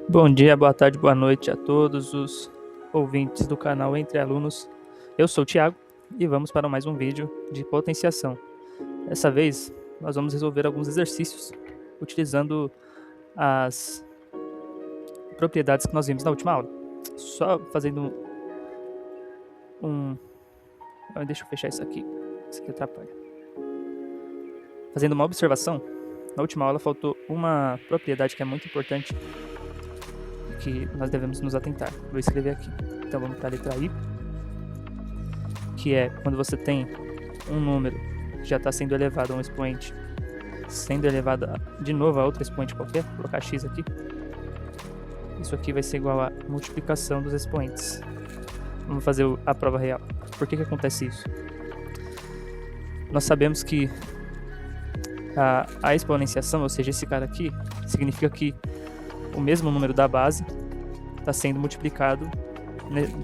Bom dia, boa tarde, boa noite a todos os ouvintes do canal Entre Alunos. Eu sou o Thiago e vamos para mais um vídeo de potenciação. Dessa vez, nós vamos resolver alguns exercícios utilizando as propriedades que nós vimos na última aula. Só fazendo Deixa eu fechar isso aqui atrapalha. Fazendo uma observação, na última aula faltou uma propriedade que é muito importante que nós devemos nos atentar. Vou escrever aqui. Então vamos para a letra I, que é quando você tem um número que já está sendo elevado a um expoente, sendo elevado de novo a outro expoente qualquer, vou colocar x aqui. Isso aqui vai ser igual a multiplicação dos expoentes. Vamos fazer a prova real. Por que acontece isso? Nós sabemos que a exponenciação, ou seja, esse cara aqui, significa que o mesmo número da base está sendo multiplicado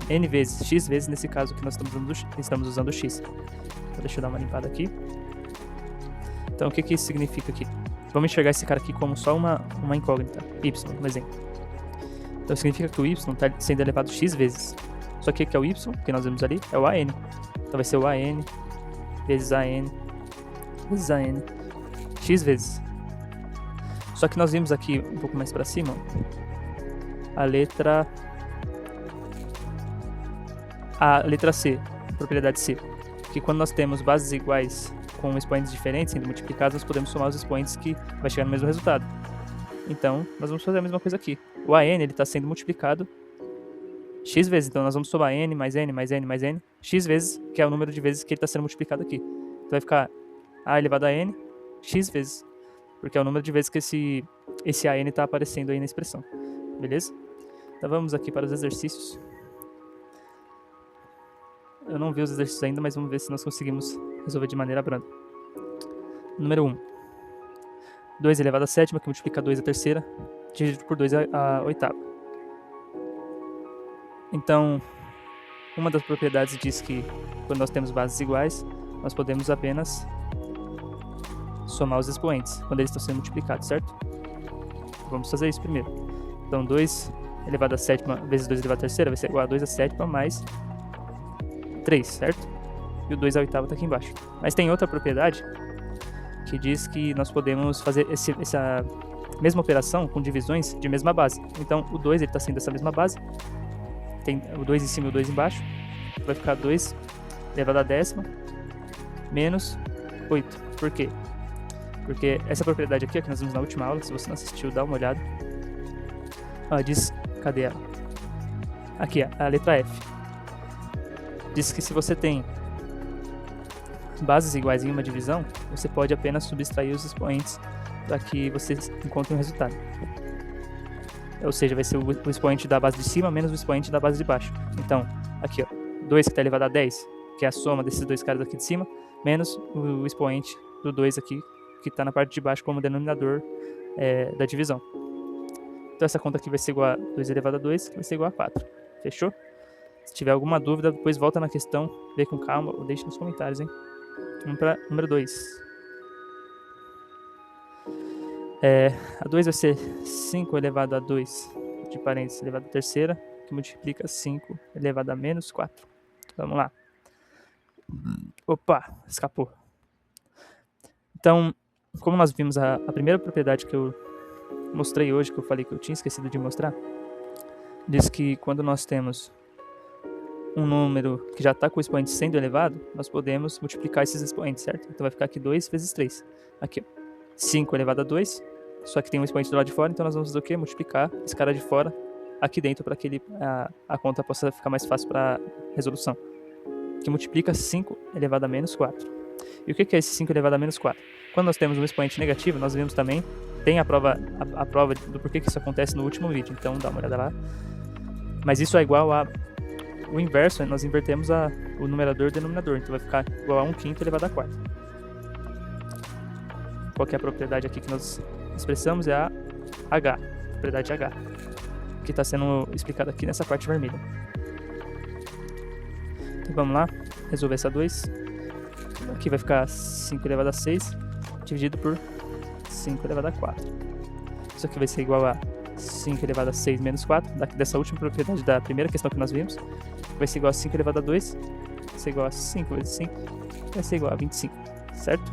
n vezes, x vezes, nesse caso que nós estamos usando o x. Então, deixa eu dar uma limpada aqui. Então, o que isso significa aqui? Vamos enxergar esse cara aqui como só uma incógnita, y, um exemplo. Então, significa que o y está sendo elevado x vezes. Só que o que é o y, que nós vemos ali, é o an. Então, vai ser o an vezes an vezes an, x vezes. Só que nós vimos aqui, um pouco mais para cima, a letra C, propriedade C, que quando nós temos bases iguais com expoentes diferentes sendo multiplicados, nós podemos somar os expoentes que vai chegar no mesmo resultado. Então, nós vamos fazer a mesma coisa aqui. O an está sendo multiplicado x vezes, então nós vamos somar n mais n mais n mais n, x vezes, que é o número de vezes que ele está sendo multiplicado aqui. Então vai ficar a elevado a n, x vezes, porque é o número de vezes que esse an está aparecendo aí na expressão. Beleza? Então vamos aqui para os exercícios. Eu não vi os exercícios ainda, mas vamos ver se nós conseguimos resolver de maneira branda. Número 1. 2 elevado a sétima, que multiplica 2 a terceira, dividido por 2 a oitava. Então, uma das propriedades diz que quando nós temos bases iguais, nós podemos apenas somar os expoentes, quando eles estão sendo multiplicados, certo? Vamos fazer isso primeiro. Então, 2 elevado a sétima vezes 2 elevado a terceira vai ser igual a 2 a sétima mais 3, certo? E o 2 a oitava está aqui embaixo. Mas tem outra propriedade que diz que nós podemos fazer essa mesma operação com divisões de mesma base. Então, o 2 está sendo essa mesma base. Tem o 2 em cima e o 2 embaixo. Vai ficar 2 elevado a décima menos 8. Por quê? Porque essa propriedade aqui, que nós vimos na última aula, se você não assistiu, dá uma olhada. Ela diz, cadê ela? Aqui, a letra F. Diz que se você tem bases iguais em uma divisão, você pode apenas subtrair os expoentes para que você encontre um resultado. Ou seja, vai ser o expoente da base de cima menos o expoente da base de baixo. Então, aqui, ó, 2 que está elevado a 10, que é a soma desses dois caras aqui de cima, menos o expoente do 2 aqui, que está na parte de baixo como denominador da divisão. Então, essa conta aqui vai ser igual a 2 elevado a 2, que vai ser igual a 4. Fechou? Se tiver alguma dúvida, depois volta na questão, vê com calma ou deixe nos comentários, hein? Vamos para número 2. A 2 vai ser 5 elevado a 2, de parênteses, elevado a terceira, que multiplica 5 elevado a menos 4. Vamos lá. Opa, escapou. Então, como nós vimos a primeira propriedade que eu mostrei hoje, que eu falei que eu tinha esquecido de mostrar, diz que quando nós temos um número que já está com o expoente sendo elevado, nós podemos multiplicar esses expoentes, certo? Então vai ficar aqui 2 vezes 3. Aqui, ó, 5 elevado a 2, só que tem um expoente do lado de fora, então nós vamos fazer o quê? Multiplicar esse cara de fora aqui dentro para que a conta possa ficar mais fácil para resolução. Que multiplica 5 elevado a menos 4. E o que é esse 5 elevado a menos 4? Quando nós temos um expoente negativo, nós vimos também, tem a prova do porquê que isso acontece no último vídeo, então dá uma olhada lá. Mas isso é igual a o inverso, nós invertemos o numerador e o denominador, então vai ficar igual a 1/5 elevado a 4. Qual que é a propriedade aqui que nós expressamos? É a H, propriedade H, que está sendo explicada aqui nessa parte vermelha. Então vamos lá, resolver essa 2. Aqui vai ficar 5 elevado a 6, dividido por 5 elevado a 4. Isso aqui vai ser igual a 5 elevado a 6 menos 4, dessa última propriedade da primeira questão que nós vimos, vai ser igual a 5 elevado a 2, vai ser igual a 5 vezes 5, vai ser igual a 25, certo?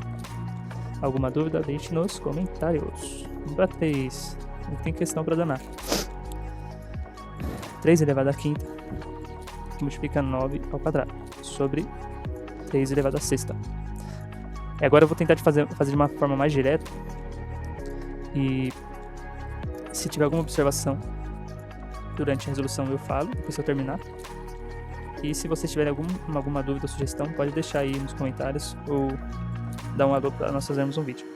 Alguma dúvida? Deixe nos comentários. Vamos para 3, não tem questão para danar. 3 elevado a quinta, que multiplica 9 ao quadrado, sobre 3 elevado a sexta. E agora eu vou tentar fazer de uma forma mais direta, e se tiver alguma observação durante a resolução eu falo, depois que eu terminar. E se vocês tiverem alguma dúvida ou sugestão, pode deixar aí nos comentários ou dar um alô para nós fazermos um vídeo.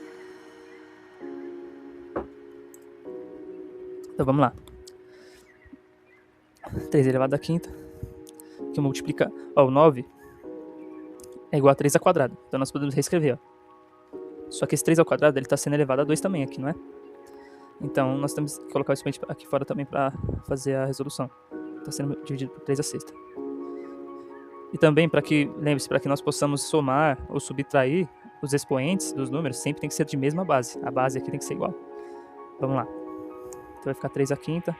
Então vamos lá. 3 elevado a quinta, que multiplica... o 9 é igual a 3 ao quadrado. Então nós podemos reescrever. Só que esse 3 ao quadrado ele está sendo elevado a 2 também aqui, não é? Então nós temos que colocar o expoente aqui fora também para fazer a resolução. Está sendo dividido por 3 a sexta. E também, lembre-se, para que nós possamos somar ou subtrair os expoentes dos números, sempre tem que ser de mesma base. A base aqui tem que ser igual. Vamos lá. Então vai ficar 3 a quinta.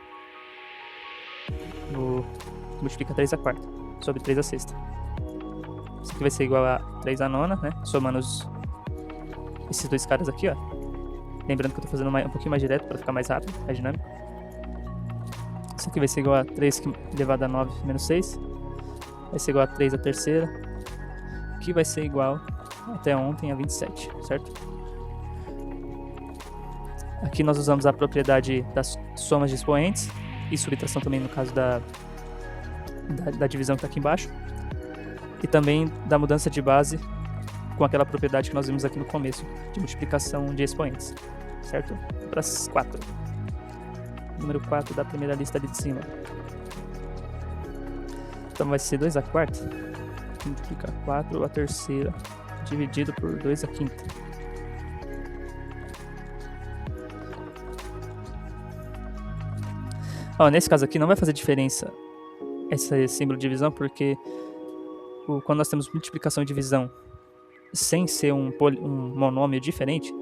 Multiplica 3 a quarta. Sobre 3 a sexta. Isso aqui vai ser igual a 3 a nona, né? Somando esses dois caras aqui, ó. Lembrando que eu tô fazendo um pouquinho mais direto para ficar mais rápido, mais dinâmico. Isso aqui vai ser igual a 3 elevado a 9 menos 6. Vai ser igual a 3 a terceira. Que vai ser igual até ontem a 27, certo? Aqui nós usamos a propriedade das somas de expoentes e subtração também no caso da divisão que está aqui embaixo. E também da mudança de base com aquela propriedade que nós vimos aqui no começo, de multiplicação de expoentes, certo? Para as 4. Número 4 da primeira lista ali de cima. Então vai ser 2 a quarta, multiplicar 4 a terceira, dividido por 2 a quinta. Nesse caso aqui não vai fazer diferença esse símbolo de divisão, porque quando nós temos multiplicação e divisão sem ser um monômio diferente,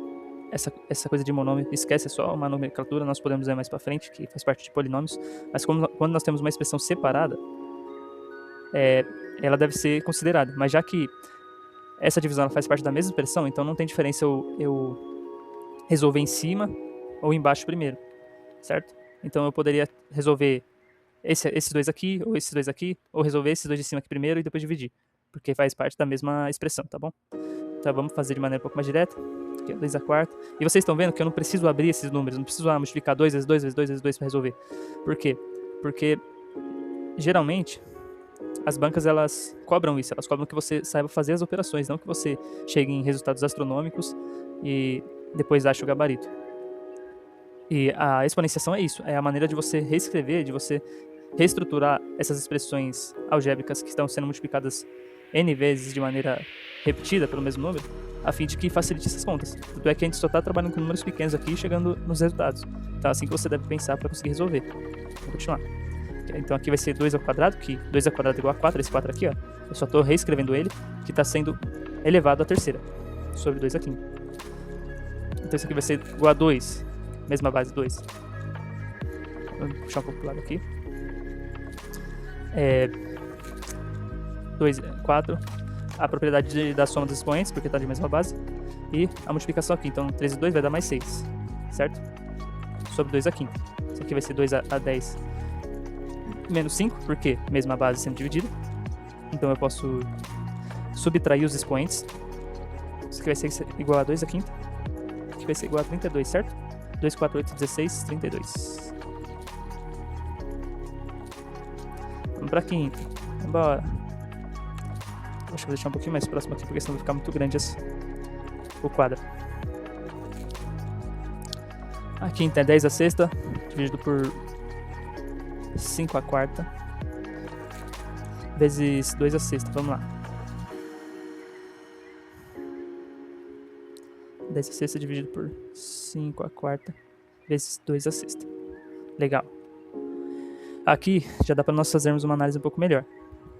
essa coisa de monômio, esquece, é só uma nomenclatura, nós podemos ver mais para frente, que faz parte de polinômios, mas quando nós temos uma expressão separada, ela deve ser considerada, mas já que essa divisão ela faz parte da mesma expressão, então não tem diferença eu resolver em cima ou embaixo primeiro, certo? Então eu poderia resolver esses dois aqui, ou esses dois aqui, ou resolver esses dois de cima aqui primeiro e depois dividir, porque faz parte da mesma expressão, tá bom? Então vamos fazer de maneira um pouco mais direta, aqui é 2 a quarta, e vocês estão vendo que eu não preciso abrir esses números, não preciso multiplicar 2 vezes 2 vezes 2 vezes 2 para resolver. Por quê? Porque geralmente as bancas elas cobram isso, elas cobram que você saiba fazer as operações, não que você chegue em resultados astronômicos e depois ache o gabarito. E a exponenciação é isso, é a maneira de você reescrever, de você reestruturar essas expressões algébricas que estão sendo multiplicadas n vezes de maneira repetida pelo mesmo número, a fim de que facilite essas contas. Tanto é que a gente só está trabalhando com números pequenos aqui, chegando nos resultados. Então é assim que você deve pensar para conseguir resolver. Vamos continuar. Então aqui vai ser 2 ao quadrado, que 2 ao quadrado é igual a 4, esse 4 aqui, ó. Eu só estou reescrevendo ele, que está sendo elevado à terceira, sobre 2 a quinta. Então isso aqui vai ser igual a 2, mesma base, 2. Vamos puxar um pouco pro lado aqui. 2, 4, a propriedade da soma dos expoentes, porque está de mesma base, e a multiplicação aqui, então 3 e 2 vai dar mais 6, certo? Sobre 2 a quinta. Isso aqui vai ser 2 a 10 menos 5, porque mesma base sendo dividida, então eu posso subtrair os expoentes. Isso aqui vai ser igual a 2 a quinta, isso aqui vai ser igual a 32, certo? 2, 4, 8, 16, 32. Vamos pra quinta. Vambora. Acho que vou deixar um pouquinho mais próximo aqui, porque senão vai ficar muito grande o quadro. A quinta é 10 a sexta, dividido por 5 a quarta, vezes 2 a sexta. Vamos lá. 10 a sexta dividido por 5 a quarta, vezes 2 a sexta. Legal. Aqui já dá para nós fazermos uma análise um pouco melhor.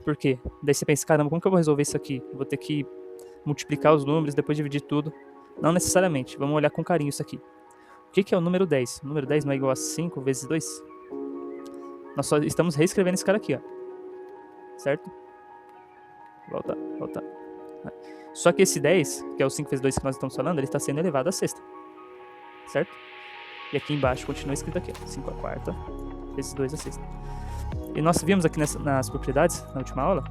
Por quê? Daí você pensa, caramba, como que eu vou resolver isso aqui? Eu vou ter que multiplicar os números, depois dividir tudo. Não necessariamente, vamos olhar com carinho isso aqui. O que é o número 10? O número 10 não é igual a 5 vezes 2? Nós só estamos reescrevendo esse cara aqui, ó. Certo? Volta. Só que esse 10, que é o 5 vezes 2 que nós estamos falando, ele está sendo elevado à sexta. Certo? E aqui embaixo continua escrito aqui, ó, 5 à quarta vezes 2 à sexta. E nós vimos aqui nas propriedades, na última aula,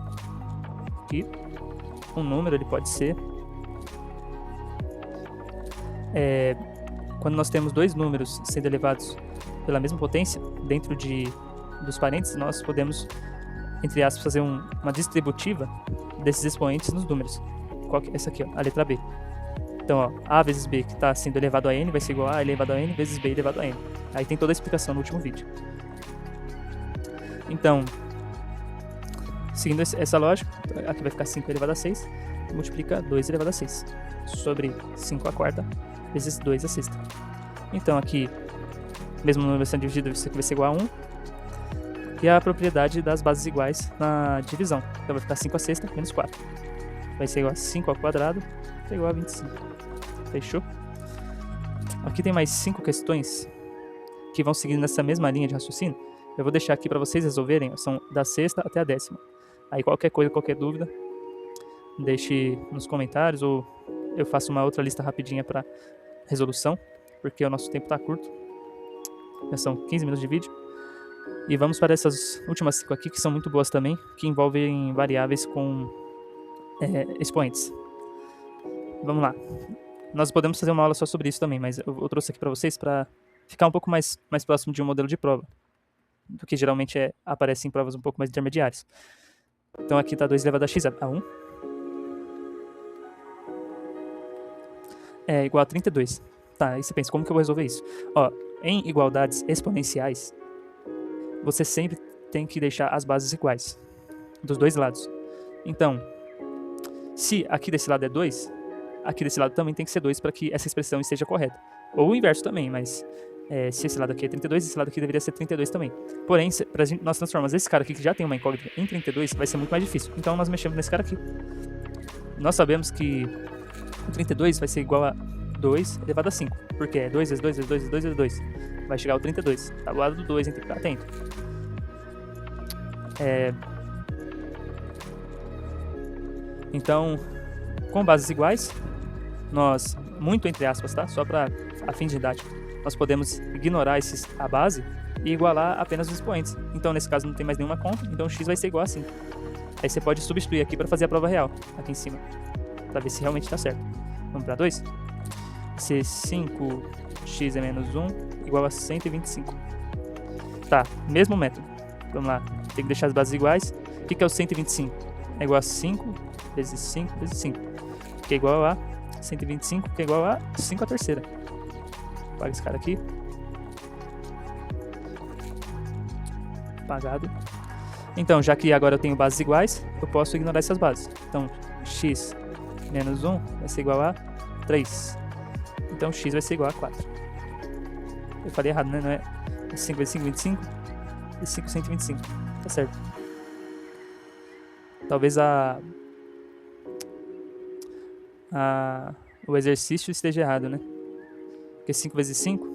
que um número ele pode ser... quando nós temos dois números sendo elevados pela mesma potência, dentro dos parênteses, nós podemos, entre aspas, fazer uma distributiva desses expoentes nos números. Qual que é essa aqui, ó, a letra B. Então, ó, A vezes B, que está sendo elevado a N, vai ser igual a elevado a N vezes B elevado a N. Aí tem toda a explicação no último vídeo. Então, seguindo essa lógica, aqui vai ficar 5 elevado a 6, multiplica 2 elevado a 6, sobre 5 à quarta vezes 2 à sexta. Então, aqui, mesmo número sendo dividido, isso aqui vai ser igual a 1. E a propriedade das bases iguais na divisão. Então, vai ficar 5 à sexta menos 4. Vai ser igual a 5 ao quadrado, é igual a 25. Fechou? Aqui tem mais 5 questões que vão seguir nessa mesma linha de raciocínio. Eu vou deixar aqui para vocês resolverem, são da sexta até a 10ª. Aí qualquer coisa, qualquer dúvida, deixe nos comentários ou eu faço uma outra lista rapidinha para resolução, porque o nosso tempo está curto. Já são 15 minutos de vídeo. E vamos para essas últimas 5 aqui, que são muito boas também, que envolvem variáveis com expoentes. Vamos lá. Nós podemos fazer uma aula só sobre isso também, mas eu trouxe aqui para vocês para ficar um pouco mais próximo de um modelo de prova, do que geralmente aparece em provas um pouco mais intermediárias. Então aqui está 2 elevado a x a 1 é igual a 32. Tá, aí você pensa, como que eu vou resolver isso? Ó, em igualdades exponenciais, você sempre tem que deixar as bases iguais, dos dois lados. Então, se aqui desse lado é 2, aqui desse lado também tem que ser 2 para que essa expressão esteja correta. Ou o inverso também, mas se esse lado aqui é 32, esse lado aqui deveria ser 32 também. Porém, para nós transformarmos esse cara aqui, que já tem uma incógnita, em 32, vai ser muito mais difícil. Então, nós mexemos nesse cara aqui. Nós sabemos que 32 vai ser igual a 2 elevado a 5. Porque é 2 vezes 2 vezes 2 vezes 2 vezes 2. Vai chegar ao 32. Tá do lado do 2, tem que ficar atento. Então, com bases iguais, nós, muito entre aspas, tá? Só para a fim de didática, nós podemos ignorar a base e igualar apenas os expoentes. Então, nesse caso, não tem mais nenhuma conta, então x vai ser igual a 5. Aí você pode substituir aqui para fazer a prova real, aqui em cima, para ver se realmente está certo. Vamos para 2? Se 5x é menos 1, igual a 125. Tá, mesmo método. Vamos lá, tem que deixar as bases iguais. O que é o 125? É igual a 5 vezes 5 vezes 5, que é igual a 125, que é igual a 5 à terceira. Apaga esse cara aqui. Apagado. Então, já que agora eu tenho bases iguais, eu posso ignorar essas bases. Então, x menos 1 vai ser igual a 3. Então, x vai ser igual a 4. Eu falei errado, né? Não é 5 vezes 5, 25. E 5, 125. Tá certo. Talvez o exercício esteja errado, né? Porque 5 vezes 5,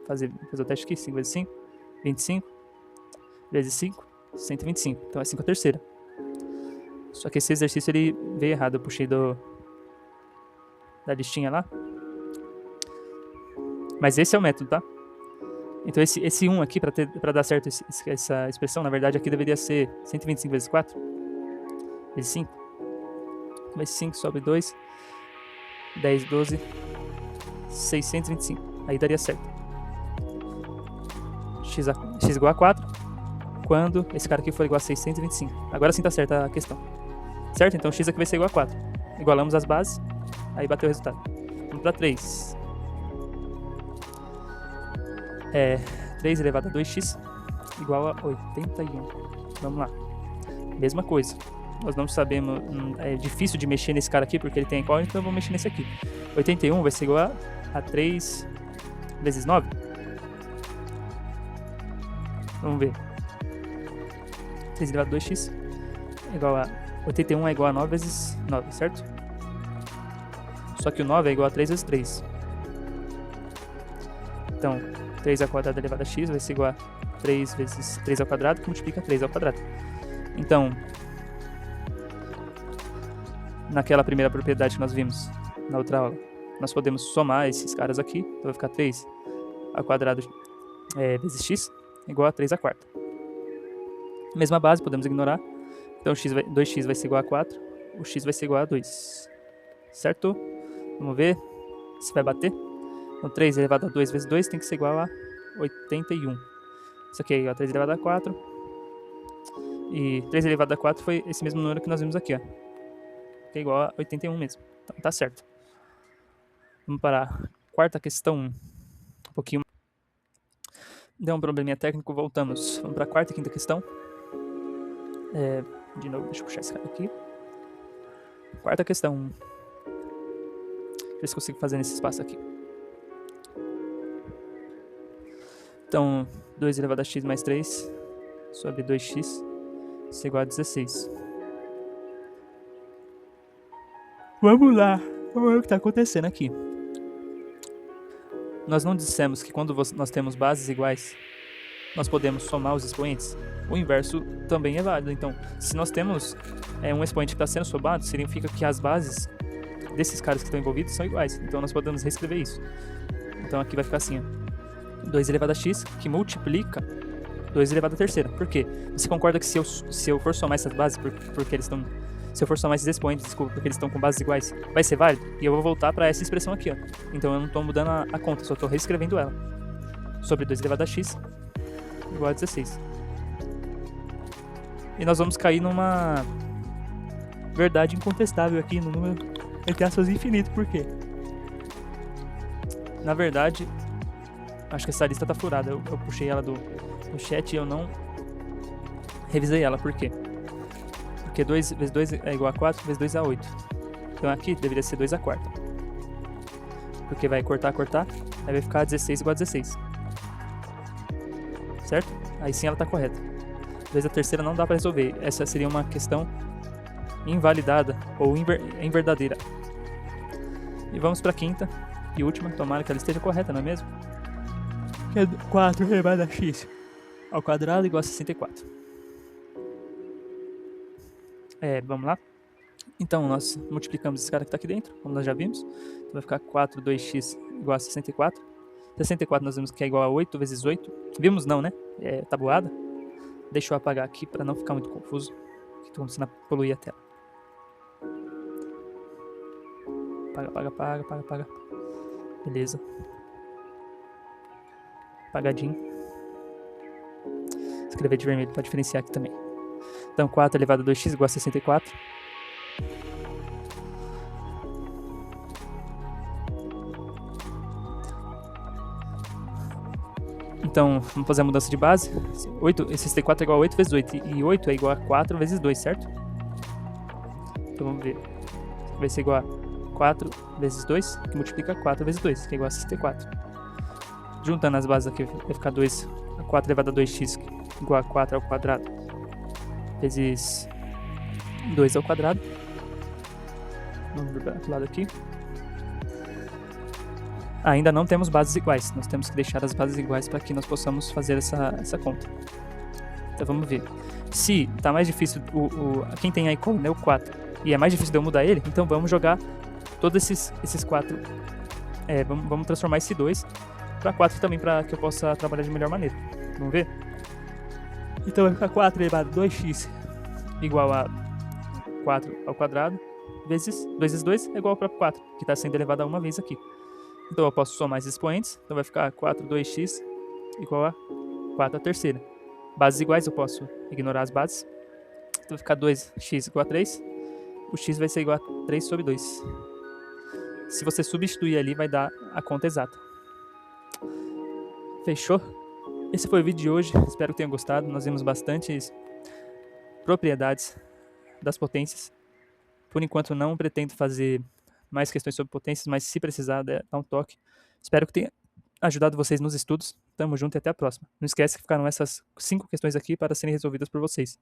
fazer o teste aqui, 5 vezes 5, 25, vezes 5, 125. Então é 5 à terceira. Só que esse exercício ele veio errado, eu puxei da listinha lá. Mas esse é o método, tá? Então esse 1 aqui, para dar certo essa expressão, na verdade aqui deveria ser 125 vezes 4, vezes 5. Vezes 5 sobre 2, 10, 12, 625. Aí daria certo. X igual a 4, quando esse cara aqui for igual a 625. Agora sim tá certa a questão. Certo? Então x aqui vai ser igual a 4. Igualamos as bases, aí bateu o resultado. Vamos para 3. 3 elevado a 2x igual a 81. Vamos lá. Mesma coisa. Nós não sabemos, é difícil de mexer nesse cara aqui porque ele tem incógnita, então eu vou mexer nesse aqui. 81 vai ser igual a 3 vezes 9. Vamos ver. 3 elevado a 2x igual a 81 é igual a 9 vezes 9, certo? Só que o 9 é igual a 3 vezes 3. Então, 3 ao quadrado elevado a x vai ser igual a 3 vezes 3 ao quadrado, que multiplica 3 ao quadrado. Então, naquela primeira propriedade que nós vimos na outra aula, nós podemos somar esses caras aqui. Então, vai ficar 3 ao quadrado vezes x igual a 3 à quarta. Mesma base, podemos ignorar. Então, 2x vai ser igual a 4. O x vai ser igual a 2. Certo? Vamos ver se vai bater. Então, 3 elevado a 2 vezes 2 tem que ser igual a 81. Isso aqui é igual a 3 elevado a 4. E 3 elevado a 4 foi esse mesmo número que nós vimos aqui, ó. Que é igual a 81 mesmo. Então, tá certo. Vamos para a quarta questão. Um pouquinho. Deu um probleminha técnico, voltamos. Vamos para a quarta e quinta questão. De novo, deixa eu puxar esse cara aqui. Quarta questão. Deixa eu ver se consigo fazer nesse espaço aqui. Então, 2 elevado a x mais 3 sobre 2x isso é igual a 16. Vamos lá. Vamos ver o que está acontecendo aqui. Nós não dissemos que quando nós temos bases iguais, nós podemos somar os expoentes? O inverso também é válido. Então, se nós temos um expoente que está sendo somado, significa que as bases desses caras que estão envolvidos são iguais. Então, nós podemos reescrever isso. Então, aqui vai ficar assim, ó. 2 elevado a x, que multiplica 2 elevado a terceira. Por quê? Você concorda que se eu for somar essas bases, porque eles estão... Se eu for somar esses expoentes, desculpa, porque eles estão com bases iguais, vai ser válido? E eu vou voltar para essa expressão aqui, ó. Então, eu não estou mudando a conta, só estou reescrevendo ela. Sobre 2 elevado a x igual a 16. E nós vamos cair numa verdade incontestável aqui no número entre aspas infinito. Por quê? Na verdade, acho que essa lista tá furada. Eu puxei ela do chat e eu não revisei ela. Por quê? Porque 2 vezes 2 é igual a 4, vezes 2 é 8. Então aqui deveria ser 2 à quarta. Porque vai cortar, aí vai ficar 16 igual a 16. Certo? Aí sim ela tá correta. 2 à terceira não dá para resolver. Essa seria uma questão invalidada ou inverdadeira. E vamos para a quinta e última. Tomara que ela esteja correta, não é mesmo? Que é 4 elevado a x ao quadrado igual a 64. Vamos lá. Então, nós multiplicamos esse cara que está aqui dentro, como nós já vimos. Então, vai ficar 4, 2x igual a 64. 64 nós vimos que é igual a 8 vezes 8. Vimos não, né? É tabuada. Deixa eu apagar aqui para não ficar muito confuso. Estou começando a poluir a tela. Apaga. Beleza. Apagadinho. Escrever de vermelho para diferenciar aqui também. Então, 4 elevado a 2x igual a 64. Então, vamos fazer a mudança de base. 64 é igual a 8 vezes 8. E 8 é igual a 4 vezes 2, certo? Então, vamos ver. Vai ser igual a 4 vezes 2, que multiplica 4 vezes 2, que é igual a 64. Juntando as bases aqui, vai ficar 4 elevado a 2x igual a 4 ao quadrado vezes 2 ao quadrado. Vamos ver para o outro lado aqui. Ainda não temos bases iguais. Nós temos que deixar as bases iguais para que nós possamos fazer essa conta. Então vamos ver. Se tá mais difícil, quem tem a icônica é o 4, e é mais difícil de eu mudar ele, então vamos jogar todos esses 4. Vamos transformar esse 2 para 4 também, para que eu possa trabalhar de melhor maneira. Vamos ver? Então vai ficar 4 elevado a 2x igual a 4 ao quadrado vezes 2 vezes 2 é igual ao próprio 4, que está sendo elevado a uma vez aqui. Então eu posso somar esses expoentes. Então vai ficar 4, 2x igual a 4 à terceira. Bases iguais, eu posso ignorar as bases. Então vai ficar 2x igual a 3. O x vai ser igual a 3 sobre 2. Se você substituir ali, vai dar a conta exata. Fechou? Esse foi o vídeo de hoje. Espero que tenham gostado. Nós vimos bastantes propriedades das potências. Por enquanto não pretendo fazer mais questões sobre potências, mas se precisar, dá um toque. Espero que tenha ajudado vocês nos estudos. Tamo junto e até a próxima. Não esquece que ficaram essas 5 questões aqui para serem resolvidas por vocês.